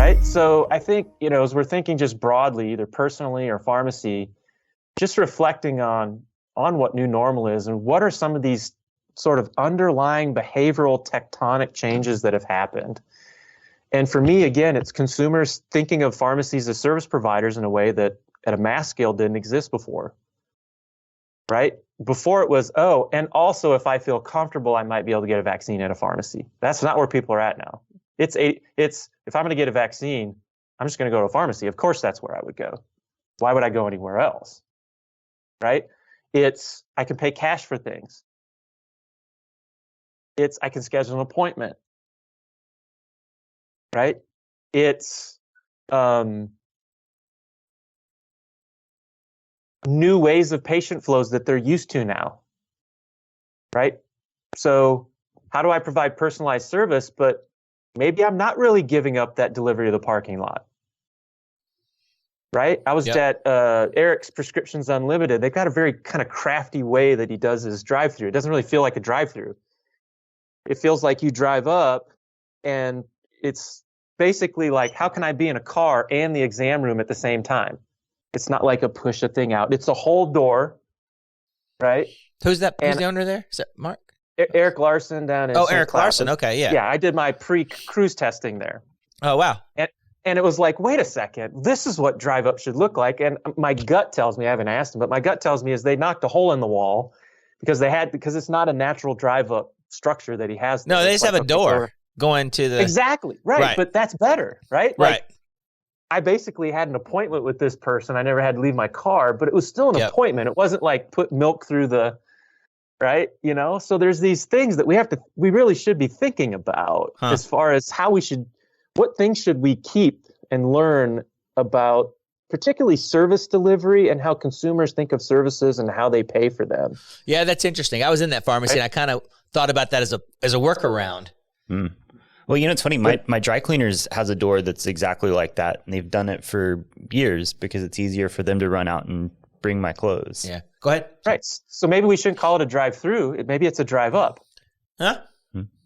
right? So I think, as we're thinking just broadly, either personally or pharmacy, just reflecting on what new normal is and what are some of these sort of underlying behavioral tectonic changes that have happened. And for me, again, it's consumers thinking of pharmacies as service providers in a way that at a mass scale didn't exist before, right? Before it was, oh, and also if I feel comfortable, I might be able to get a vaccine at a pharmacy. That's not where people are at now. It's if I'm going to get a vaccine, I'm just going to go to a pharmacy. Of course, that's where I would go. Why would I go anywhere else? Right? It's I can pay cash for things. It's I can schedule an appointment. Right? It's new ways of patient flows that they're used to now. Right? So how do I provide personalized service, but maybe I'm not really giving up that delivery to the parking lot? Right? I was at Eric's Prescriptions Unlimited. They've got a very kind of crafty way that he does his drive-thru. It doesn't really feel like a drive-thru. It feels like you drive up and it's basically like, how can I be in a car and the exam room at the same time? It's not like a push a thing out. It's a whole door, right? Who's the owner there? Is that Mark? Eric Larson down in St. Eric Cloud. Larson. Okay, yeah. Yeah, I did my pre-cruise testing there. Oh, wow. And it was like, wait a second, this is what drive up should look like. And my gut tells me, I haven't asked him, but my gut tells me is they knocked a hole in the wall because it's not a natural drive up structure that he has. No, they just have a door going to the. Exactly. Right. But that's better. Right. Right. I basically had an appointment with this person. I never had to leave my car, but it was still an appointment. It wasn't like put milk through the. Right. So there's these things that we really should be thinking about as far as what things should we keep and learn about particularly service delivery and how consumers think of services and how they pay for them. Yeah, that's interesting. I was in that pharmacy and I kind of thought about that as a workaround. Mm. Well, it's funny. My dry cleaners has a door that's exactly like that. And they've done it for years because it's easier for them to run out and bring my clothes. Yeah. Go ahead. Right. So maybe we shouldn't call it a drive-through. Maybe it's a drive-up. Huh?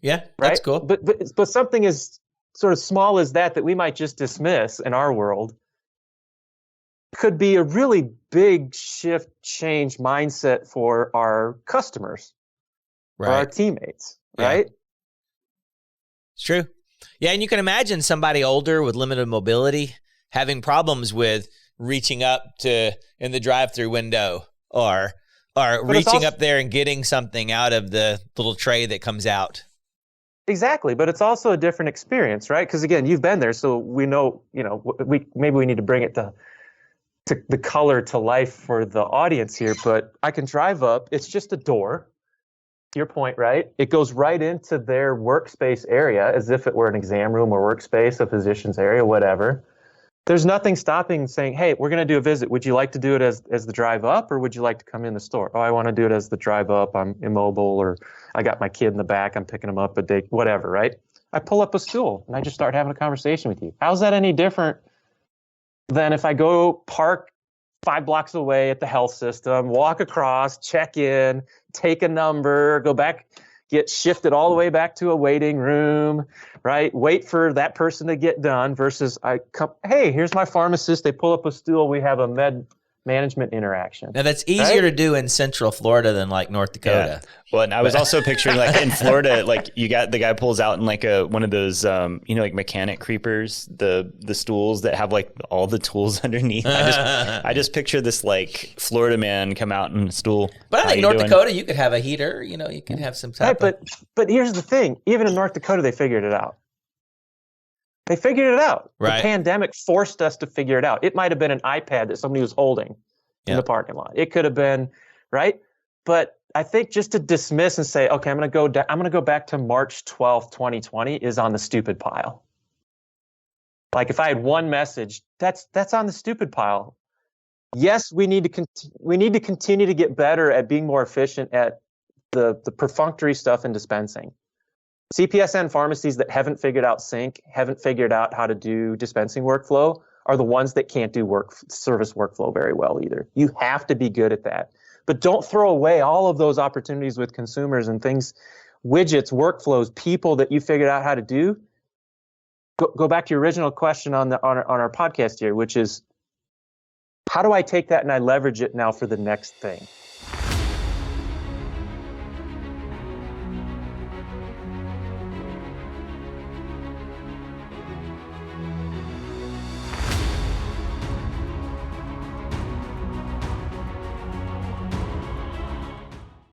Yeah, right? That's cool. But something as sort of small as that we might just dismiss in our world could be a really big shift, change mindset for our customers, or our teammates, right? It's true. Yeah, and you can imagine somebody older with limited mobility having problems with reaching up in the drive-through window or reaching up there and getting something out of the little tray that comes out. Exactly, but it's also a different experience, right? Because again, you've been there, so we know, maybe we need to bring it to the color to life for the audience here, but I can drive up, it's just a door, to your point, right? It goes right into their workspace area as if it were an exam room or workspace, a physician's area, whatever. There's nothing stopping saying, hey, we're going to do a visit. Would you like to do it as the drive up, or would you like to come in the store? Oh, I want to do it as the drive up. I'm immobile, or I got my kid in the back. I'm picking him up a day, whatever, right? I pull up a stool and I just start having a conversation with you. How's that any different than if I go park 5 blocks away at the health system, walk across, check in, take a number, go back, get shifted all the way back to a waiting room, right? Wait for that person to get done versus I come, hey, here's my pharmacist. They pull up a stool. We have a med management interaction. Now that's easier to do in Central Florida than like North Dakota. Yeah. Well, and I was also picturing like in Florida, like you got the guy pulls out in like one of those, like mechanic creepers, the stools that have like all the tools underneath. I just picture this like Florida man come out in a stool. But I think North Dakota, you could have a heater, you could have some type of... But here's the thing, even in North Dakota, they figured it out. They figured it out. Right. The pandemic forced us to figure it out. It might have been an iPad that somebody was holding in the parking lot. It could have been, right? But I think just to dismiss and say, okay, I'm going to go back to March 12th, 2020 is on the stupid pile. Like if I had one message, that's on the stupid pile. Yes, we need to continue to get better at being more efficient at the perfunctory stuff in dispensing. CPESN pharmacies that haven't figured out sync, haven't figured out how to do dispensing workflow are the ones that can't do service workflow very well either. You have to be good at that. But don't throw away all of those opportunities with consumers and things, widgets, workflows, people that you figured out how to do. go back to your original question on our podcast here, which is, how do I take that and I leverage it now for the next thing?